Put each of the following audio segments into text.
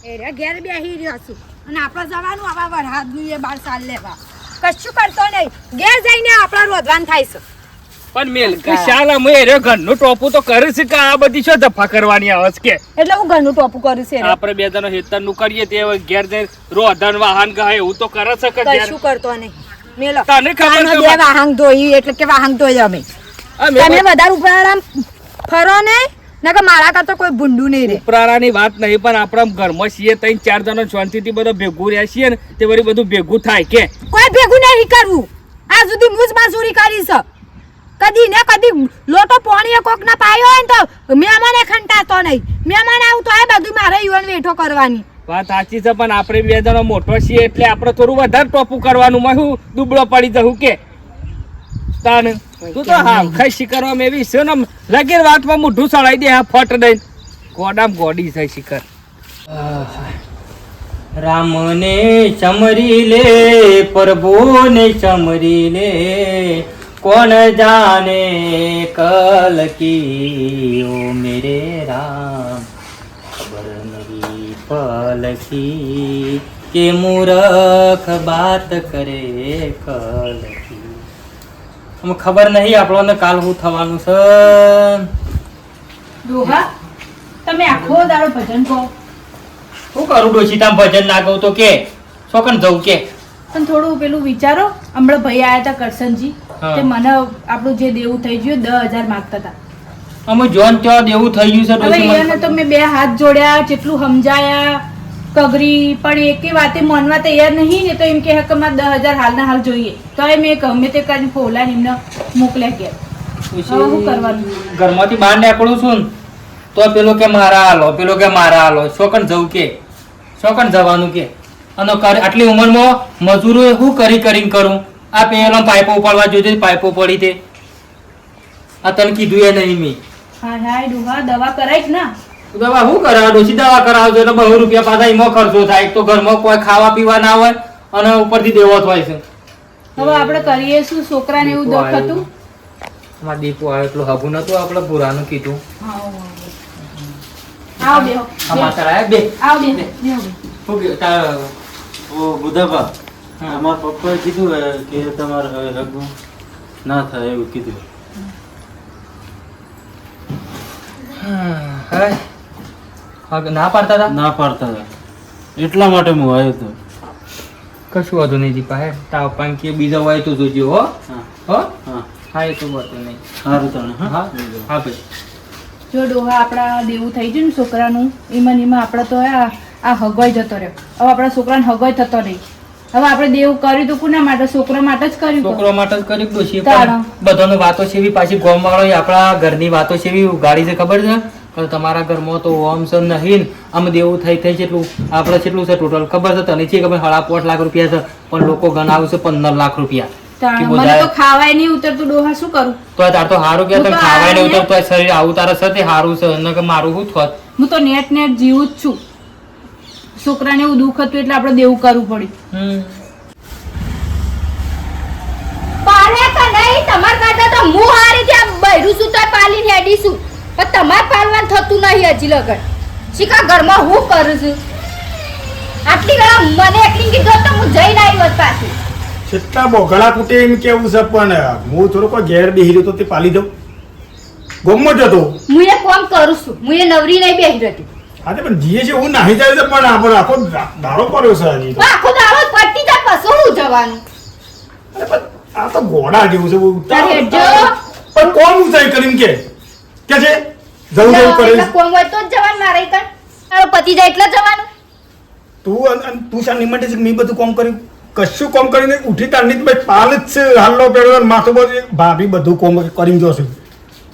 એ ઘેર બેહી રહ્યો છું અને આપણે જવાનું આવા વરહાદનું એ 12 સાલ લેવા કશું કરતો નહીં ઘેર જઈને આપણા રોધવાન થાય છે પણ મેલ કે શાલા મે રે ઘરનું ટોપું તો કરે છે કે આ બધી શું ધફા કરવાની આવે છે કે એટલે હું ઘરનું ટોપું કરું છે આપણે બે જણા હેતરનું કરીએ તે ઘેર જઈને રોધન વાહન ગાય એવું તો કરે છે કે કશું કરતો નહીં મેલો તને ખબર છે બે વાહન ધોઈ એટલે કે વાહન ધોઈ અમે તમે વધારે ઉપરાળા ફરો નહીં ના કે મારા કરતો કોઈ ભૂંડું નહીં રે ઉપરાળાની વાત નહીં પણ આપણા ઘરમાં છીએ 3-4 જણા શાંતિથી બધો ભેગું રહ્યા છીએ ને તે વળી બધું ભેગું થાય કે કોઈ ભેગું નહીં કરવું આ સુધી મુજ મજૂરી કરી છે કદી ને કદી લોટો પાણી કોક ના પાયો હોય ને તો મહેમાને ખંટાતો નહીં મહેમાન આવું તો એ બધું મારે યુવાન વેઠો કરવાની વાત સાચી છે પણ આપણે બે જણા મોટો છીએ એટલે આપણે થોડું વધારે ટોપું કરવાનું માં હું દુબળો પડી જવું કે તાન તું તો હા ખસી કરવામાં એવી છે ને લગીર વાતમાં મોઢું સળાઈ દે હા ફટ દઈને ગોડામ ગોડી છે શિખર રામને ચમરી લે પ્રભુને ચમરી લે કોણ જાને કલ કી ઓ મેરે રામ ખબર નહીં પલ કી કે મૂરખ બાત કરે કલ કી અમે ખબર નહીં આપણને કાલ શું થવાનું છે ડોહા તમે આખો દાડો ભજન કહો શું કરું ડોશી તામ ભજન ના કહું તો કે શોકન જવું કે પણ થોડું પેલું વિચારો હમણાં ભાઈ આયા હતા કરશનજી તે મને આપણું જે દેવું થઈ ગયું 10,000 માંગતા હતા અમે જોન ત્યાં દેવું થઈ ગયું છે હવે ડોશી એને તો મેં 2 હાથ જોડ્યા જેટલું સમજાયા કગરી પણ એકે વાતે માનવા તૈયાર નહીં ને તો એમ કે હક માં 10,000 હાલના હાલ જોઈએ તો એ મેં ગમે તે કરીને ફોલાને એમને મોકલ્યા ગયા હવે શું કરવાનું ઘરમાંથી બહાર નીકળું છું ને તો પેલો કે મારા હાલો પેલો કે મારા હાલો શોકન જવું કે શોકન જવાનું કે અને આટલી ઉંમરમાં મજૂરો શું કરીને કરું આ પેલો પાઇપો ઉપાડવા જોઈએ પાઇપો પડી તે આ તને કીધું એ નહીં મેં હા હા ડુહા દવા કરાય જ ના દવા શું કરાવે ડોશી દવા કરાવજો એટલે 200 રૂપિયા પાછા એમાં ખર્ચો થાય એક તો ઘરમાં કોઈ ખાવા પીવા ના હોય અને ઉપરથી દેવો થાય છે હવે આપણે કરીએ શું છોકરાને એવું દુઃખ હતું અમારા દીપુ આવે એટલું હગું નતું આપણે પુરાનું કીધું આવ બેહો આ માતા આયા બે આવ બે બેહો શું કીધું તારા ઓ બુધાબા અમારા પપ્પાએ કીધું કે તમારે હવે લગ્ન ના થાય એવું કીધું ના પાડતા હતા ના પાડતા હતા એટલા માટે હું આવ્યો હતો કશું વાંધો નહીં દીપા હે તાવ પાંકી બીજા હોય તો જોજો હો હા હો હા હા એ તો વાંધો નહીં સારું તને હા હા હા ભાઈ જો ડોહા આપણા દેવું થઈ ગયું ને છોકરાનું એમાં આપણે તો આ હગવાઈ જતો રહ્યો હવે આપણા છોકરાને હગવાઈ થતો નહીં હવે આપણે દેવું કર્યું તો કોના માટે છોકરા માટે જ કર્યું તો. છોકરો માટે જ કર્યું ડોશી તારા. પણ બધાનો વાતો છે એવી પાછી ગોમ વાળો આપણા ઘરની વાતો છે એવી ઉગાડી છે ખબર છે પણ તમારા ઘરમાં તો ઓમ છે નહીં આમ દેવું થઈ જેટલું આપણે કેટલું છે ટોટલ ખબર છે તને છે ખબર 5.5 લાખ રૂપિયા છે પણ લોકો ગણાવે છે 15 લાખ રૂપિયા તારા. કે મને બધા- તો ખાવાય નહીં ઉતરતું ડોહા શું કરું તો તાર તો હારું કે હું તને તો ખાવાય નહીં આને- ઉતરતું હોય, શરીર આવું તારા સાથે હારું છે ન કે મારું શું થોત હું તો નેટ જીવું જ છું છોકરાને એવું દુઃખ હતું એટલે આપણે દેવું કરવું પડ્યું પાલે કે નહીં તમાર કરતા તો હું હારી છે બૈરું છું તો પાલી હેડી છું પણ તમાર પાલવાન થતું નહીં હજી લગન શીખા ઘરમાં હું કરું છું આટલી ઘણા મને એકલી કીધું તો હું જઈને આવી હોત પાછી છેલ્લા બોગળા કુટે એમ કેવું છે પણ હું થોડો કોઈ ઘેર બેહી રહ્યો તો તે પાલી દઉં ગમો જતો હું એ કામ કરું છું હું એ નવરી નહીં બેહી રહેતી હા તે પણ જીએ છે હું નાહી જાય છે પણ આપણે આખો દાડો પડ્યો છે હજી તો આખો દાડો પટ્ટી જાય પછી હું જવાનું અરે પણ આ તો ઘોડા જેવું છે બહુ તારે જો. પણ કોણ ઊંચાઈ કરીને કે છે જવું જવું કરે એટલે કોમ હોય તો જ જવાનું મારે કણ તારો પતિ જાય એટલે જવાનું તું શા નિમંટે છે કે મેં બધું કામ કર્યું કશું કામ કરીને ઉઠી તારની જ ભાઈ પાલ જ છે હાલો પેલો માથું બધું ભાભી બધું કામ કરીને જોશે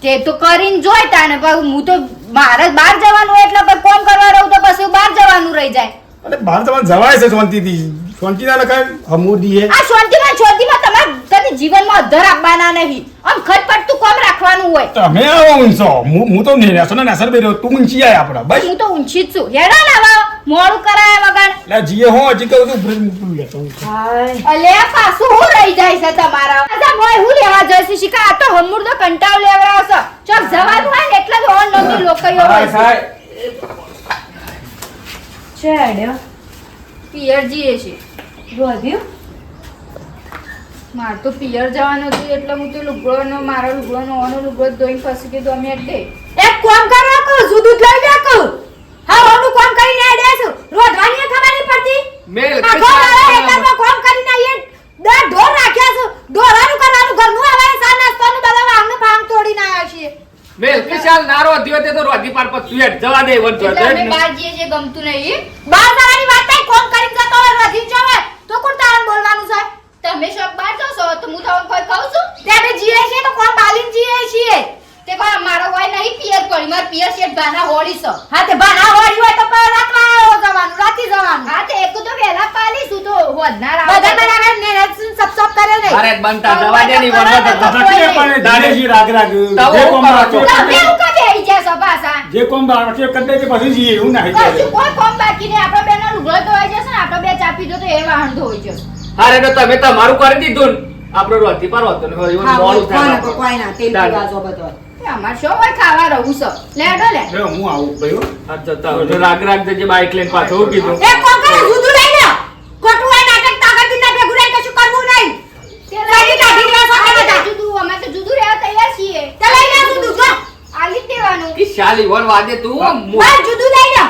તે તો કરીને જોઈ તાને પણ હું તો મારે બહાર જવાનું હોય એટલે પછી કોમ કરવા રહું તો પછી બહાર જવાનું રહી જાય અરે બહાર તમારે જવાય છે શાંતિથી શાંતિ ના લખાય હમુદી હે આ શાંતિમાં તમારે કદી જીવનમાં અધર આપવાના નહીં આમ ખટપટતું કોમ રાખવાનું હોય તમે આવો ઊંચો હું તો નેસો ને નેસર બેરો તું ઊંચી આય આપડા બસ હું તો ઊંચી જ છું હેડો ને હવે મોડું કરાય વગર લે જીએ હો હજી કહું છું બ્રેક મૂકી લેતો અલે પાછું હું રહી જાય છે તમારા અચ્છા મોય હું લેવા જઈશ શિકા આ તો હમુર તો કંટાળ લેવરાવશે ચોક જવાનું હોય ને એટલે જ ઓન નતું લોકયો હોય છે છે હેડ્યો પિયર જઈએ છે રોધ્યું મારે તો પિયર જવાનું હતું એટલે હું તો લુગડોનો મારો લુગડોનો ઓનો લુગડો ધોઈને પછી કીધું અમે અડે એક કામ કરો કહું જુદું લઈ લે કહું હા ઓનું કામ કરીને હેડે છું રોધવાની ખબર નહીં પડતી મેલ આખો વાળા હેતરમાં કામ કરીને આવીએ દર ઢોર રાખ્યા છું ઢોરાનું કરવાનું ઘરનું આવે સા નાસ્તાનું બધા વાંગનું ભાંગ તોડીને આવ્યા છીએ મેલ કિશાલ નારો દિયો તે તો રોધી પાર પર તું હેડ જવા દે વન એટલે અમે બહાર જઈએ છીએ ગમતું નહીં બાર જવાની વાત થાય કોમ કરીને જતો હોય રોધી જવાય તો કોણ તારણ બોલવાનું છે તમે શોક બહાર જાઓ છો તો હું તમને કોઈ કહું છું તે અમે જીએ છીએ તો કોમ બાલીને જીએ છીએ તે કોઈ મારો હોય નહીં પિયર પડી મારે પિયર શેઠ ભાના હોળી છો હા તે બાના હોળી હોય તો પર રાતમાં જવાનું રાતી જવાનું હા તે એક તો વહેલા પાલીશું તો વધનાર બધા બરાબર ને સબ કરે નહીં અરે બનતા જવા દે ની વન પણ દાનેજી રાગ રાગ તાવો જે કોમ ઉપર બાકી હતો. તમે હું કદે આવી ગયા છો પાછા જે કોમ બાકી કરી દે કે પછી જઈએ એવું ના કશું કોઈ કોમ બાકી નહીં આપણો બેનો લુગડો ધોવાઈ જશે ને આપણો બે ચા પીધો તો એ વાહન ધોઈ જશે અરે તો તમે તમારું કરી દીધું ને. આપણો રોધી પાર હોતો ને હવે મોડું થાય કોઈ ના તેલ ચાલ. પીવા જો બધો એ અમાર શો હોય ખાવા રહું છો લેડો લે હું આવું ભાઈ હો. આ જતા હોય તો રાગ રાગ જજે બાઈક લઈને પાછો હું કીધું એક કોમ કરે જુદું લઈ લે ખોટું હોય નાટક તાકાતી ના ભેગું રહી કશું કરવું નહીં સાઈડ કાઢી લે સાથે બધા જુદું અમે તો જુદું રહેવા તૈયાર છીએ તે લઈ લે જુદું જો આલી જ દેવાનું કે શાલી વન વાદે તું બાર જુદું લઈ લે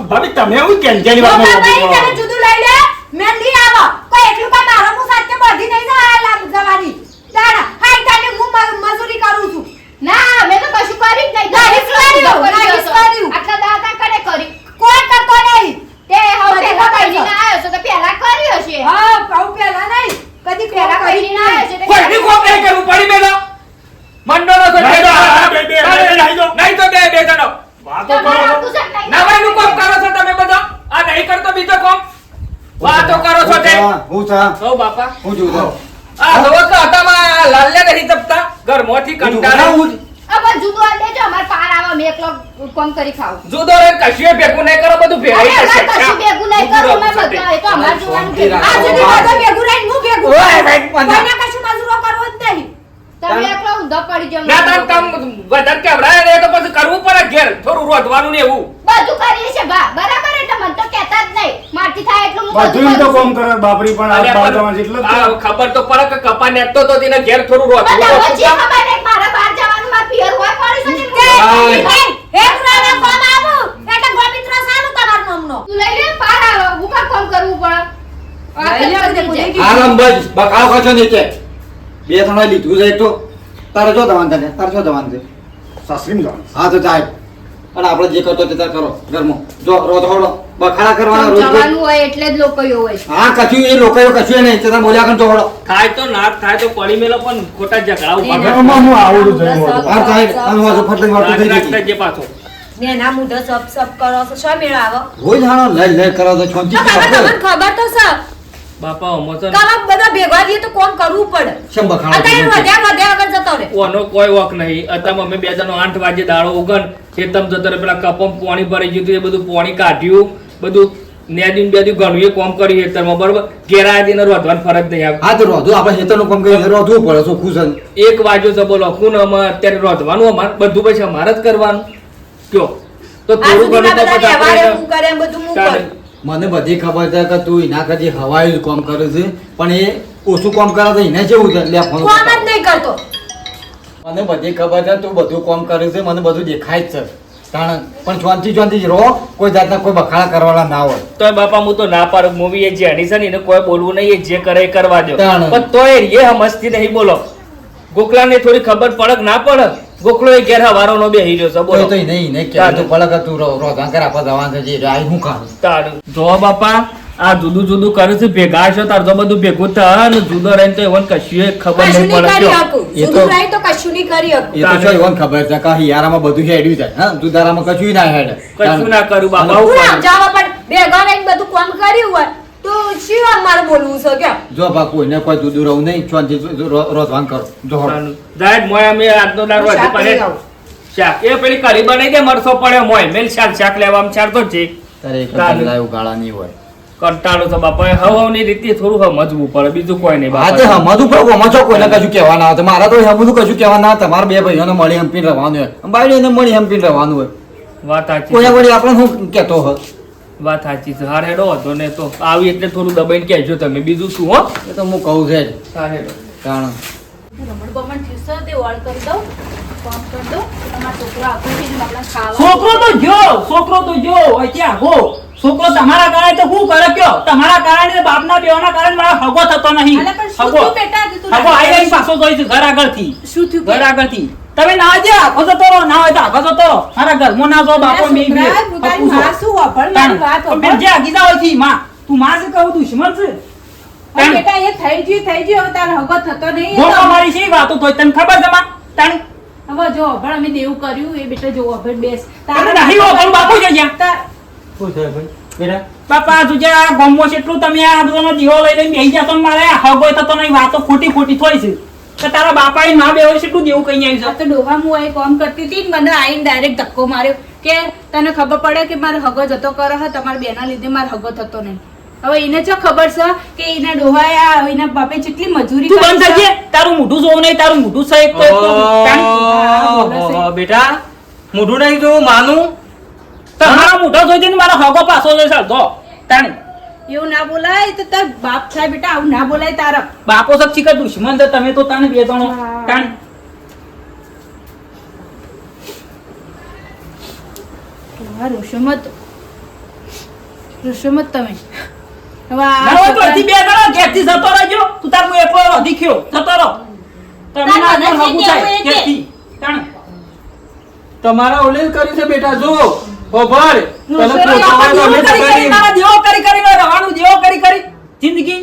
ભાભી તમે હું કેન્જેલી મોટા વાતમાં ભાઈ બોલો તમે છો? જુદું લઈ લે મેં લઈ આવો કોઈ એટલું કા મારો મુ સાથે બધી નહીં જવાની તારા હાઈ તાને હું મજૂરી કરું છું ના અમે તો કશું કરી જ નહીં નાગીસ કર્યું, નાગીસ કર્યું. આટલા દાતા કડે કરી કોઈ કરતો નહીં તે હવે બધી પેલા ખબર કહીને છે. આવ્યો છો તો પેલા કર્યો હશે હા કહું પેલા નહીં કદી પેલા પેલા કહીને આવ્યો છે તો કોઈ કોમ નહીં કરવું પડી મેલો મંડળો તો નહીં તો આ બે નહીં તો. નહીં તો બે જણો વાતો તમારે કરો આવતું છે કે નહીં? નવાઈનું કોમ કરો છો તમે બધા આ નહીં કરતો બીજો કોમ વાતો કરો છો તે હું થા હો બાપા હું જોઉં આ જોવો તો હતામાં લાલ્યા નહીં તપતા ઘરમાંથી કંટાળે હવે જુદું આ દેજો અમાર પાર આવે અમે એકલો કોમ કરી ખાવ જુદો રે કશું ભેગું નહીં કરો બધું ભેગું અરે અમાર કશું ભેગું નહીં કરો અમે બધા એ તો અમાર જોવાનું છે આ સુધી બધો ભેગું રહીને હું ભેગું ઓય, કરું. ભાઈ, પંજા. કોઈને કશું મજૂરો કરવો જ નહીં તમે એકલો ઊંધા પડી જાવ ના તમ વધારે કેવડાય ને તો પછી કરવું પડે ઘેર થોડું રોધવાનું ને એવું બધું કરીએ છે બા બરાબર એટલે મને તો કહેતા જ નહીં મારથી થાય એટલું હું બધું તો કરું કોમ કરે બાપરી પણ આ અલ્યા, બાર પણ જવાનું છે એટલે જ આ તો. ખબર તો પડે કે કપા નેટતો તો તેને ઘેર થોડું પણ રોધવું હવે પડે. જે ખબર નહીં મારા બહાર જવાનું માર પિયર હોય પડી શકે તે હા. હે પુરાના કોમ આવું એટલે ગોમિત્ર સાનું તમારું નામનો તું લઈ લે પાર આવે હું કા કોમ કરવું પડે લઈ લે, બધે ભૂલી ગઈ. આરામ બજ બકાવ કશો નહીં કે બે ત્રણ લીધું છે તો તારે જો દવાન તને તારે જો દવાન છે સાસરીમાં જવાનું. હા તો જાય અને આપણે જે કરતો તે તાર કરો ઘરમાં જો રોજ હોડો બખાડા કરવાના રોજ રોજ. જવાનું હોય એટલે જ લોકો એવું હોય છે. હા કશું એ લોકો કશું નહીં તે તાર બોલ્યા કર તો હોડો થાય તો ના થાય તો પડી મેલો પણ ખોટા ઝઘડા ઉભા કરે. ઘરમાં હું આવડું છું મોટું. હા સાહેબ અને વાજો ફટલી વાતો થઈ રાગ રાગ ગઈ જજે પાછો નેના મુઢો સબ સબ કરો છો શો મેળ આવો રોજ હાણો લઈ લઈ કરો તો છોંચી તો કાકા તમને ખબર તો છે બાપા અમો તો કાકા બધા ભેગા થઈએ તો કોમ કરવું પડે શેમ બખાડો અત્યારે વધ્યા વગર જતો રે ઓનો કોઈ વક નહીં અત્યારે અમે બે જણો 8 વાગે દાડો ઉગન ખેતમ જતો રહે પેલા કપમ પાણી ભરી ગયું હતું એ બધું પાણી કાઢ્યું બધું નેદીન બેદી ઘણું એ કોમ કર્યું ખેતરમાં બરોબર ઘેરા દીને રોધવાની ફરજ નહીં આવે હા તો રોધું આપણે હેતરનું કામ કરી રોધવું પડે શું ખુશ જ. એક વાગ્યો છે બોલો ખૂન અમારે અત્યારે રોધવાનું અમારે બધું પછી અમારે જ કરવાનું કયો તો આ થોડું સુધી ઘણું તો બધા પછી વ્યવહારે આપણે હું કરે એમ બધું હું ચાલે. કરું મને બધી ખબર છે કે તું એના કરતી હવાયું જ કામ કરે છે પણ એ ઓછું કામ કરે છે એને જેવું છે લે ફોન કોમ જ નહીં કરતો મને બધી ખબર છે તું બધું કામ કરે છે મને બધું દેખાય જ છે કારણ પણ શાંતિ જ રહો કોઈ જાતના કોઈ બખાડા કરવાના ના હોય તોય બાપા હું તો ના પાડું મૂવી એ જેની છે ને એને કોઈ બોલવું નહીં એ જે કરે એ કરવા દો તાણ. પણ તોય એ સમજતી નહીં બોલો ગોકલાને થોડી ખબર પડે કે ના પડે ગોકલો એ ઘેર હવારોનો બેહી રહ્યો છે કોઈ બોલો તો નહીં નહીં કે તો પડે કે તું રોધા કર આપા જવાનું છે જે આઈ હું ખાવું તારું જો બાપા આ જુદું જુદું કરે છે ભેગા છો તાર તો બધું ભેગું થાય ને જુદો રહીને તો એવન કશું ખબર કશું નહીં નહીં પડે કરી કયો. શકું એ તો- જુદું રહી તો કશું નહીં કરી શકું એ તો શું એવન ખબર છે કે હિયારામાં બધું હેડ્યું જાય હા દુધારામાં કશું ના હેડે કશું ના કરું બાપા અને હું હું કરું? સમજાવવા પણ ભેગા રહીને બધું કામ કર્યું હોય તો શું અમારે બોલવું છે કે જો બા કોઈને કોઈ દૂધું રહું નહીં શાંતિ રોધવાન કરો જો તારું. જાહેર મોય અમે આજનો દાડો હજી શાક લઈ પડે આવું. શાક એ પેલી કઢી બનાવી દે મરસો પડે મોય મેલ શાક લેવામાં ચારતો જ છે તારે એક તારું. લાયું ગાળા નહીં હોય કંટાળો તો બાપા હવાની રીતે થોડું સમજવું પડે બીજું કોઈ નહીં હા તે બાપા હમજુ પડે હમજો કોઈને કશું કહેવાના આવે મારા તો હમજુ કશું કહેવાના આવે તમારા બે ભાઈઓને મળી હંપીને રહેવાનું હોય બાયડીને મળી હંપીને રહેવાનું હોય વાત સાચી કોઈને છે. વળી આપણે શું કહેતો હોય વાત સાચી છે. હાર હેડો વાંધો ને તો આવી એટલે થોડું દબાઈને કહેજો તમે, બીજું શું હો. એ તો હું કહું છે જ. હાર હેડો. તાણ રમણ બમણ થયું છે તે ઓળ કરી દઉં, કામ કરી દઉં. તમારા છોકરો આગળ થી જ આપણે ખાવા છોકરો તો જો અહીંથી આગો છોકરો તમારા કારણે તો શું કરે કયો? તમારા કારણે બાપના બેવાના કારણે મારો હગો થતો નહીં. અલા, પણ શું હગો થયું બેટા? તું હગો આઈ પાછો જોઈ છે ઘર આગળથી. શું થયું ઘર આગળથી તમે ના જે આગો જતો રહો, ના હોય તો આગો જતો રહો. મારા ઘરમાં ના જો બાપો મેં બે છોકરા, તું તારી માં શું વાપર? મારી વાત વાપર. જે આગી જાવ થી માં તું માં છે કહું દુશ્મન છે. હવે બેટા એ થઈ ગયું હવે તારો હગો થતો નહીં. ગોળો મારી છે વાતો તો તને ખબર છે માં તાણ હવે જો પણ અમે દેવું કર્યું એ બેટા જો હવે બેસ તને નહીં હો પણ બાપુ જો જ્યાં શું છે ભાઈ બેટા? બાપા તુજે આ ગમો છે એટલું તમે આ બધાનો જીવો લઈ લઈને બેહી જાતો ને મારે હગોય થતો નહીં, વાતો ખોટી ખોટી થોઈ છે. તો તારા બાપા એ ના બેવો છે એટલું દેવું કઈ આવી આ તો ડોહા હું એ કામ કરતી હતી ને મને આઈને ડાયરેક્ટ ધક્કો માર્યો કે તને ખબર પડે કે મારો હગો જતો કરે છે, તમારા બેના લીધે મારો હગો થતો નહીં. હવે એને જો ખબર છે કે એના ડોહાયા એના બાપે કેટલી મજૂરી તું કરી બંધ છે. થજે, તારું મોઢું જોવું નહીં, તારું મોઢું છે એક તો એક તો તાણ. ઓહો, બેટા મોઢું નહીં જોવું માનું. તમારા મોઢો જોઈ ને મારો હગો પાછો જશે અડધો તાણ. એવું ના બોલાય તો તાર બાપ થાય બેટા, આવું ના બોલાય તારા. બાપો સબ ચીકર દુશ્મન છે તમે તો તાને બે જણો હા. તાણ. ડોહા રોશો મત તમે. હવે આ ના હોય તો છોકરા- હજી બે જણો ઘેરથી જતો રહેજો, તું તાર હું એકલો વધી ગયો જતો રહો. તમે ના તારે હગું નથી થાય કેવું એ કે. ઘેરથી તાણ. તમારા ઓલે કર્યું છે બેટા, જો ખબર તને નોકરી પોતાના આપણે ગમે તે દેવો કરી કરી. મારા દેવો કરી રહેવાનું, દેવો કરી જિંદગી.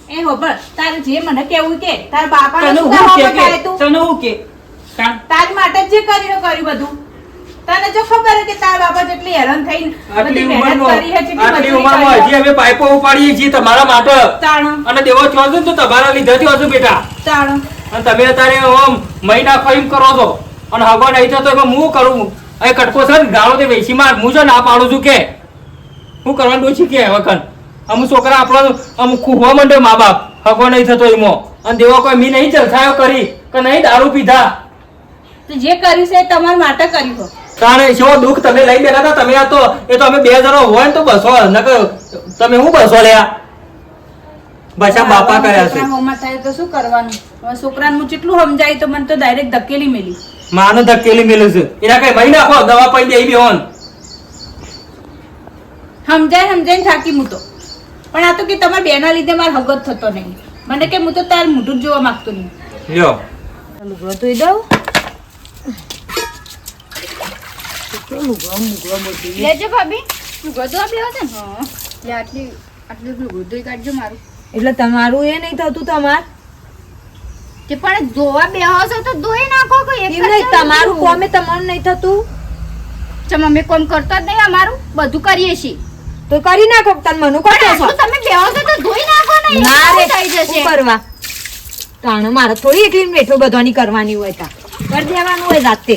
એ હોબર તારે જે મને કેવું કે તાર બાપાને તને શું હું કામ કે બતાવે તું? તને હું કે તાણ. તારી માટે જ જે કર્યું બધું. તને જો ખબર હે કે તાર બાપા જેટલી હેરાન થઈને આટલી બધી મહેનત ઉંમરમાં કરી હે, જેટલી આટલી મજૂરી ઉંમરમાં કરી હજી હે. અમે પાઇપો ઉપાડીએ છીએ તમારા માટે. તાણ અને દેવો છો ને તો તમારા લીધેથી હજુ બેટા. તાણ અને તમે અત્યારે આમ મહિના ખોઈમ કરો છો અને હગો નહીં થતો એમાં હું કરું. અહીં કટકો છે ને ગાળો તે વેચી માર, હું જો ના પાડું છું કે હું કરવાનું ઓછી કે વખત અમુક છોકરા આપણો અમુક ખૂવા માંડે મા બાપ હગો નહીં થતો એમાં. અને દેવો કોઈ મી નહીં જલસાયો કરી કે નહીં દારૂ પીધા. તો જે કર્યું છે એ તમારા માટે કર્યું હો. તાણે શો દુઃખ તમે લઈ બેઠા હતા તમે. આ તો એ તો અમે બે જણો હોય ને તો બસો નકર તમે હું બસો લ્યા બચા બાપા કર્યા છે. છોકરા હોમાં થાય તો શું કરવાનું? હવે છોકરાને હું કેટલું સમજાય તો મને તો ડાયરેક્ટ ધકેલી મેલી. માનો ધકેલી મેલું છે એના કઈ મહી નાખો દવા પી દે એવી હોન. સમજાઈને થાકી હું તો. પણ આ તો કે તમારા બેના લીધે મારો હગો જ થતો નહીં. મને કે હું તો તાર મોઢું જ જોવા માંગતો નહીં. લ્યો લુગડો ધોઈ દઉં. લેજો ભાભી લુગડો ધોવા બેહો છે ને લે આટલું લુગડો ધોઈ કાઢજો મારું. એટલે તમારું એ નહીં થતું તમાર તે પણ ધોવા બેહો છો તો ધોઈ નાખો કોઈ એક એમ નહીં તમારું કોમે તમારું નહીં થતું ચમ અમે કોમ કરતા જ નહીં, અમારું બધું કરીએ છીએ. તો કરી નાખો તને મનું કરતો છો આટલું તમે બેહો છો તો ધોઈ નાખો ને, ના રે થઈ જશે. શું કરવા તાણ મારે થોડી એકલી બેઠો બધાની કરવાની હોય તા કરી દેવાનું હોય જાતે.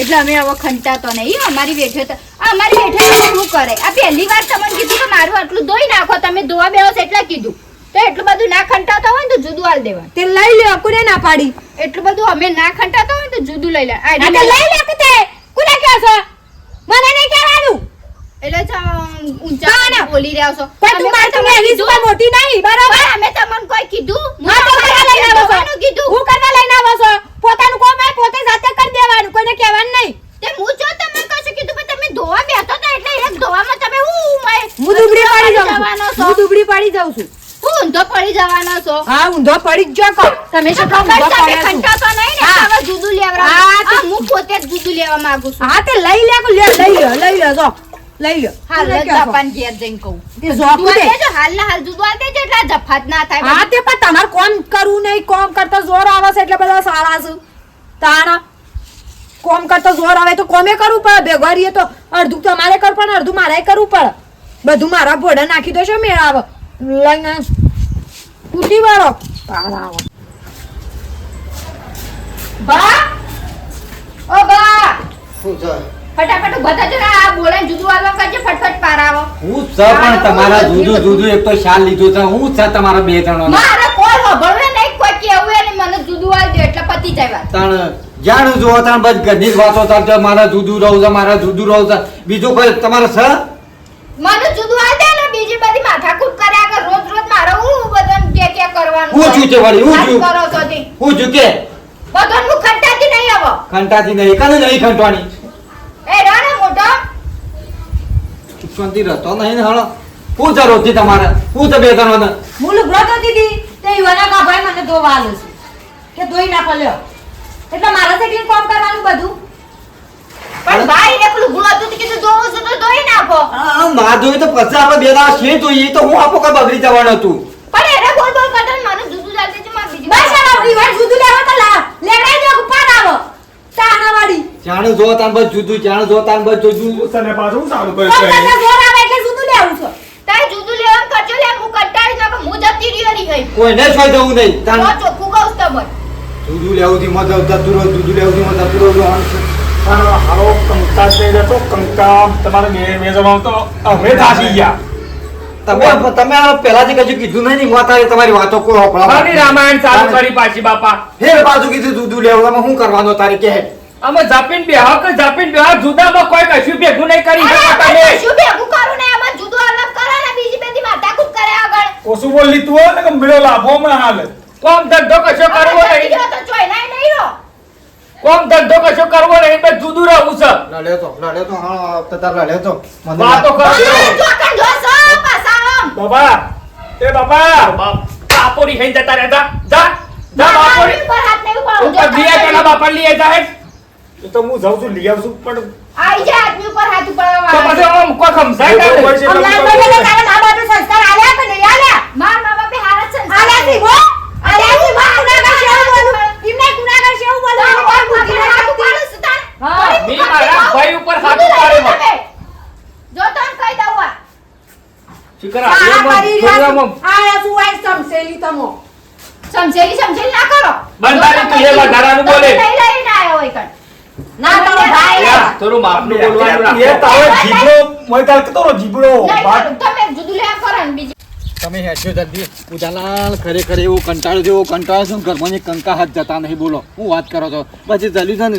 એટલે અમે હવે ખંટાતો નહીં અમારી બેઠે તો અમારી બેઠે શું કરે. આ પહેલી વાર તમને કીધું કે મારું આટલું ધોઈ નાખો, તમે ધોવા બેહો છો એટલે કીધું. તો એટલું બધું ના ખંટાતો હોય ને તો જુદું આલ દેવાનું. તે લઈ લે કોને ના પાડી એટલું બધું અમે ના ખંટાતો હોય ને તો જુદું લઈ લે. આ તો લઈ લે કે તે કોને કહો છો મને નહીં કહેવાનું. એટલે ઊંચા બોલી રહ્યા છો. પણ તું માર તમે એની સુવા મોટી નહીં બરાબર. પણ અમે તમને કોઈ કીધું? હા તો કરવા લઈને આવો છો ધોવાનું કીધું. હું કરવા લઈને આવો છો પોતાનું કામ હોય પોતે જાતે કરી દેવાનું કોઈને કહેવાનું નહીં. તે હું જો તમને કશું કીધું પણ તમે ધોવા બેઠો તો એટલે એક ધોવામાં તમે હું દુબળી પડી જાઉં જવાનો છું છો. હું દુબળી પડી જાઉં છું. હું ઊંધો પડી જવાનો છો. હા ઊંધો પડી જ જો કહો તમે શું કહો ખબર ઊંધો છે કે પડ્યા છો. ખંટાતો નહીં ને હા. હવે જુદું લેવડાવો. હા, તો- હા, હું પોતે જ જુદું લેવા માંગુ છું. હા તે લઈ લે જો લઈ લો હાલ જ જાપાન ઘેર જઈને કહું. તે જોપું દે. જુદું આલ દેજો, હાલના હાલ જુદું આલ દેજો એટલે આ જફાત ના થાય. હા તે પણ તમારે કોમ કરવું નહીં કોમ કરતા જોર આવે છે એટલે બધા સારા છે તાણા કોમ કરતા જોર આવે તો કોમે કરવું પડે ભેગા રહીએ તો અડધું તમારે કરવું પડે અડધું મારે કરવું પડે બધું મારા ભોડા નાખી દો છો મેળ આવે લઈને તૂટી વાળો તાણા આવો બા ઓ બા શું છે ફટાફટ બધા જરા આ બોલાને જુદું આલવા કરજે, ફટફટ પારાવો. હું છે પણ તમારા જુદું જુદું એક તો શાલ લીધું છે હું છે તમારા બે જણો મારે કોઈ ખબરને નહીં, કોઈ કેવું એને મને જુદું આલ દે એટલે પતી જાય વાત. તાણ જાણું જો તાણ બસ ઘરની જ વાતો ચાલતો મારા જુદું રહું છે મારા જુદું રહું છે બીજું કોઈ તમારે છે મને જુદું આ દે ને બીજી બધી માથાકૂટ કર્યા કે રોજ રોજ મારે હું બધાને કે કરવાનું હું છું તે વળી, હું છું. કરો છો તે હું ઝૂકે બધાને હું ખંટાતી નહીં આવો ખંટાતી નહીં કાને નહીં ખંટવાની એ રાણે મોટો શાંતિ રહેતો નહીં ને હાલો હું જરૂર હતી તમારે હું તો બે જણોને હું લુગડો તો દીધી તે યુવાના કાભાઈ મને ધોવા આલે છે કે ધોઈ નાખો લ્યો એટલે મારા થી કામ કરવાનું બધું પણ ભાઈ ને પેલું ગુણ હતું કે જોવું છે તો ધોઈ નાખો આ ના જોઈ તો પછી આપણે બે દાડા છે જોઈએ તો હું આપો કઈ બગડી જવાનું હતું પણ એને બોલ બોલ કરતા મને જુદું ચાલતી છે માર બીજી બસ આ રિવાજ જુદું લેવો તો લેવડાઈ દો ઉપર આવો તાનાવાડી જાણે જો તાન બસ જુદું જાણે જો તાન બસ જુદું તને પાછું સારું કોમ કર્યું કરતા જોર આવે એટલે જુદું લેવું છે તારે જુદું લેવાનું કરજો લે હું કંટાળી ના હું જતી રહ્યો ગઈ કોઈને છોઈ દઉં નહીં તાન તો ચોખ્ખું કહું તમને જુદું લેવું થી મજા જતું રહો જુદું લેવું થી મજા જતું રહો પણ હારો કંકા થઈ જતો કંકા તમારે બે જવાનું તો હવે થાકી ગયા તમે પહેલાથી કશું કીધું નહીં માતા તમારી વાતો કોઈ હોપળા મારી રામાયણ ચાલુ કરી પાછી બાપા ફેર પાછું કીધું જુદું લેવું આમાં શું કરવાનું તારી કે અમે જાપીન બેહો જુદામાં કોઈ કશું ભેગું નહીં કરી શકો તમે શું ભેગું કરું ને આમાં જુદું અલગ કરે ને બીજી બધી માથાકૂટ કરે આગળ ઓછું બોલી તું હોય ને કે મેળો લાભો હમણાં હાલ કોમ ધંધો કશો કરવો હવે નહીં જતી રહ્યો તો ચોયલાય નહીં રહો કોમ ધંધો કશો કરવો નહીં બસ જુદું રહેવું છે લડે તો હા તતાર લડે તો મને વાતો કરો ચોકન જોસો પાછા આમ બાબા એ બાબા બાપોરી ખાઈ જતા રહેતા જા બાપોરી ઉપર હાથ નહીં ઉપાડો ઉપર દિયા પેલા બાપા લઈ જાય એ તો હું જાઉં છું લઈ આવું છું પણ આઈ જા આદમી ઉપર હાથ તો ઉપાડવા પછી આમ કોઈ ખમસાય એ તો ના હોય છે, અમલા તમે તો તો- તારા મા બાપે સંસ્કાર આલ્યા કે નહીં આલ્યા માર મા બાપે હારા છે આલ્યા થી હો આલ્યા થી બા ગુનાગાર છે એવું બોલું એમને ગુનાગાર છે એવું બોલું અને કોઈ બુદ્ધિ ના હાથ રાખતી. ઉપાડો છું તારે હા. મી મારા ભાઈ ઉપર હાથ ઉપાડે જો તને કહી દઉં આ. શિકરા સારા કરી રહ્યા થોડામાં છો. આયા શું હોય સમસેલી તમો સમજેલી ના કરો બંધારી તું એ વધારાનું બોલે. તમે લઈ લઈને આયો હોય કણ. ના તમે ભાઈ યા, થોડું માપનું બોલવાનું એ રાખો તાવે જીબડો મોય તાર કતો જીબડો નહીં વાત કરું. તમે જુદું લેવા કરો ને બીજી તમે હેઠો જલ્દી ઉજાલાલ ખરેખર એવું કંટાળો જેવો કંટાળો છું ઘરમાં કંકા હાથ જતા નહીં બોલો હું વાત કરો છો પછી ચાલ્યું છે ને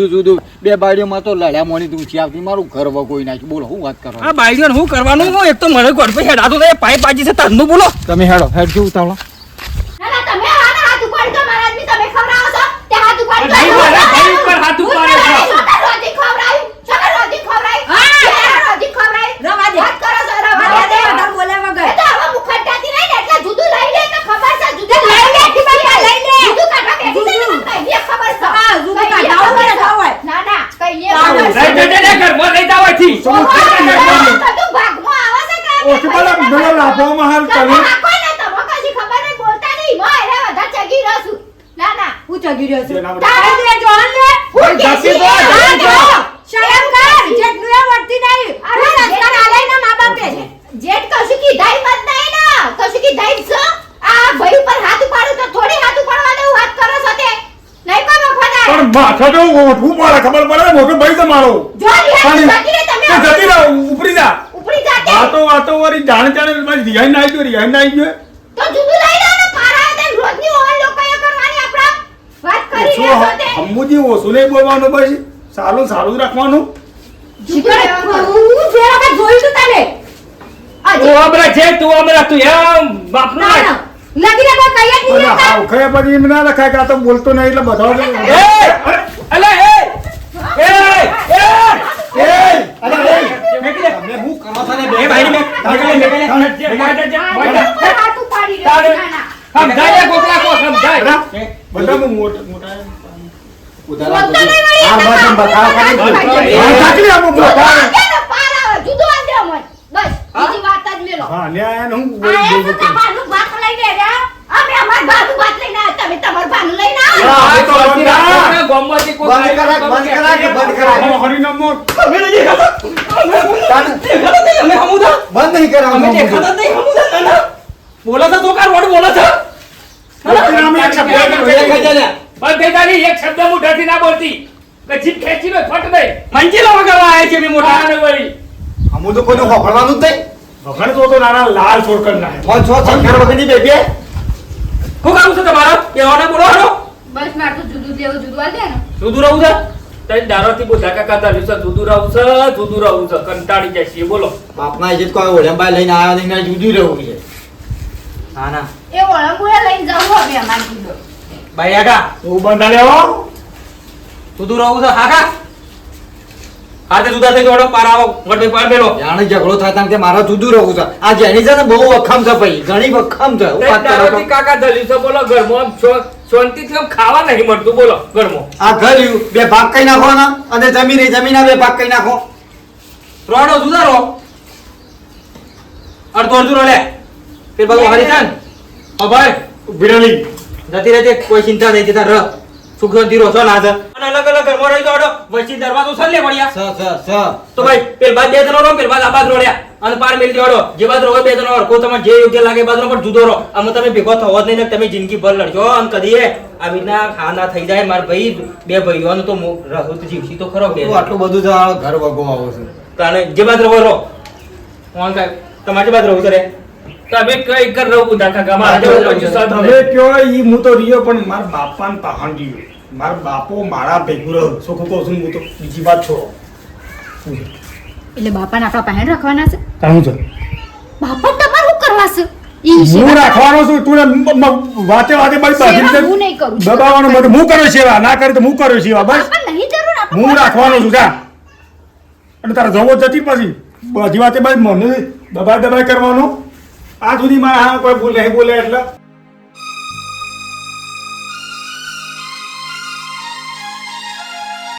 જુદું બે બાળીઓમાં તો લડ્યા મોની ઊંચી આવતી મારું ઘર વગોઈ નાખ્યું બોલો હું વાત કરો આ બાઈજન હું કરવાનું એક તો મને ગોળ પે હેડાતો તો એ પાઇપ પાજી છે તરનું બોલો તમે હેડ કેવું તાવળો ના ના તમે આના હાથ ઉપાડી તો મારા આદમી તમે ખવડાવો છો તે હાથ ઉપાડી તો નહીં, મારા ભાઈ ઉપર હાથ ઉપાડે છે. છોકરા રોજી ખવડાવી છોકરા રોજી ખવડાવી હા. છોકરા રોજી ખવડાવી રવા દે. વાત કરો છો રવા રવા દે દે બધા બોલ્યા વગર એ તો હવે મુખટાતી નહીં ને એટલે જુદું લઈ લે તો ખબર છે જુદું લઈ લે, ટીપા લઈ લે. જુદું કાઢવા બેઠી છે ને કઈ દે ખબર છે હા, જુદું કઈ દે કાઢવા ખબર છે. હોય. ના ના કઈ દે હા, ખબર છે. લઈ જજે ને ઘરમાં લઈ જાવ અહીંથી. બધું ભાગમાં આવે છે કે ઓછું પેલા મેળો લાભોમાં હાલ તમે તમે હાકો ને તમે કશી ખબર નહીં બોલતા નહીં મો એને વધારે ચગી રહ્યો છું ના ના હું ચગી રહ્યો છું જેના બધા- તારે દે જોન લે હું જતી કેસી તો, હા, જતી તો. જો. શરમ કર જેટલું એ વર્તી નહીં અરે, અરે સંસ્કાર આલે ના મા બાપે જેટ કશું કીધાય મત નહીં ને કશું કીધાય છો આ ભાઈ ઉપર હાથ ઉપાડું તો થોડી હાથ ઉપાડવા દેવું હાથ કરો છો તે નહીં કોઈ મફત આવે પણ માથા તો ઓઠું પડે ખબર પડે મોટો ભાઈ તમારો જો રિહાઈ પણ જતી રહે તે તમે જતી રહો ઉપરી જા ઉપરી જાતે વાતો વારી જાણે જાણે રિહાઈ ના આવી ગયો તો જુદું લઈ લો ને પારા દે રોજની ઓન લોકોએ કરવાની આપડા વાત કરી રહ્યા છો તે હમુજી ઓછું નહીં બોલવાનું પછી સારું જ રાખવાનું જુદું લેવાનું. હું જે વખત જોઈ છું તને તું હમણાં છે તું હમણાં તું એમ બાપનું ના રાખ. ના લગી રે કોઈ કઈ જ અને નહીં લેતા. હાવ ખાય પછી એમ ના લખાય કે આ તો બોલતો નહીં એટલે બધા એ! અલે, એ! તમે હું કરો છો ને એ ભાઈને મેં- ઉપર હાથ ઉપાડી રહ્યો તારે- છે. ના ના સમજાય ગોપલા કો સમજાય બધા મોટા ઉધારા બોલતા નહીં વળી, આ બાજુ બતાવો તમારે કરી ચાકરી આપો જુદું મોટા આંધે ને પાર આવે, જુદું આંધે અમન. બસ બીજી વાત જ મેલો હા લે આને હું આ એ તો તમારું ભાત લઈ દે રે અમે અમાર ભાનું વાત લઈને આવ્યા, તમે તમાર ભાનું લઈને આ આવ્યા. હા, તો ચોથી બંધ રાત કરા. ગામમાંથી કોઈ બંધ કરા, બંધ કરા કે બંધ કરા? હરિનામ મોટ બંધ નહીં કરવાનું બોલો તો તું કાર વડ બોલો છો હરિનામ એક શબ્દ બંધ થઈ જાની એક શબ્દ મુઠાથી ના બોલતી કે જીભ ખેંચી લો ફટ દે મંજીલો વગાડવા આયા છે મે મોટા ને વળી અમુ તો કોઈનું હોફળવાનું જ નહીં વખણ તો નાના લાલ છોડ કર નાખે ફોન છો સંખ્યા વગરની બેબી શું કામ છે તમારા બેવાને બોલો હરો બસ મારે તો જુદું લેવું જુદું આલ દે ને શું દૂર રહું છે તઈ દારોથી બધા કાકા ચાલ્યું છે જુદું રહું છે કંટાળી જાય છે બોલો બાપના ઇજ્જત કોઈ ઓળંબા લઈને આવ્યો નહીં ને જુદું રહેવું છે. હા ના એ વળંગુએ લઈને જવું હવે અમારે કીધું ભાઈ આગા તું બંધા લેવો જુદું રહું છે હા કા હાથે જુદા થઈ જોડો પાર આવો ગટે પાર મેલો જાણે ઝઘડો થાય તાણ કે મારે જુદું રહું છે આ જેની છે ને બહુ વખમ છે ભાઈ ઘણી વખમ છે હું વાત કરો દારોથી કાકા ચાલ્યું છે બોલો ઘરમાં આમ શાંતિથી આમ ખાવા નહીં મળતું બોલો ઘરમાં આ ઘર રહ્યું, બે ભાગ કઈ નાખવાના અને જમીન બે ભાગ કઈ નાખો. રોડો જુદા રહો અડધો અડધું લે ફેર બાબુ હારી ચાન ઓ ભાઈ વિરલી જતી રહેતે કોઈ ચિંતા નહીં જતા રહ સુખ શાંતિ રહો છો ના છે અને અલગ અલગ ઘરમાં રહી દોડો વચ્ચે દરવાજો સલ્લે પડ્યા તો ભાઈ પેલ બાદ બે જણો રહો પેલ બાદ આ બાદ રોડ્યા અને પાર મેલ જોડો જે બાદ રહો બે જણો કો તમને જે યોગ્ય લાગે બાદ નો પણ જુદો રહો આમ તમે ભેગો થવો જ નહીં ને તમે જિંદગી ભર લડજો અને કદી આવી રીતના ખાના થઈ જાય માર ભાઈ બે ભાઈઓનો તો રહો તો જીવસી તો ખરો બે તું આટલું બધું તો આ ઘર વગો આવો છે. કારણ જે બાદ રહો રહો હું કાય તમારે બાદ રહો કરે તમે કઈ કર રહું બધા કાકા મારા જેવો પછી સાથ તમે નહીં. કયો ઈ હું તો રહ્યો પણ મારા બાપાને પહાણ જીવ્યો મારા બાપો મારા ભેગું રહ્યો ચોખ્ખું કહું છું હું તો બીજી વાત છોડો એટલે બાપાને આપણા પાસે રાખવાના છે કાહું છે બાપા તમારે શું કરવા છે ઈ હું સેવા રાખવાનો છું તું વાતે વાતે મારી સેવા બાજુ હું નહીં કરું છું. દબાવવાનું બધું હું કર્યો સેવા ના કરી તો હું કર્યો સેવા બસ બાપા નહીં જરૂર આપણે હું રાખવાનો છું જા અને તારા જવો જતી પછી બધી વાતે બાદ મને દબાઈ કરવાનો આ સુધી મારા હા કોઈ ભૂલ નહીં બોલે એટલે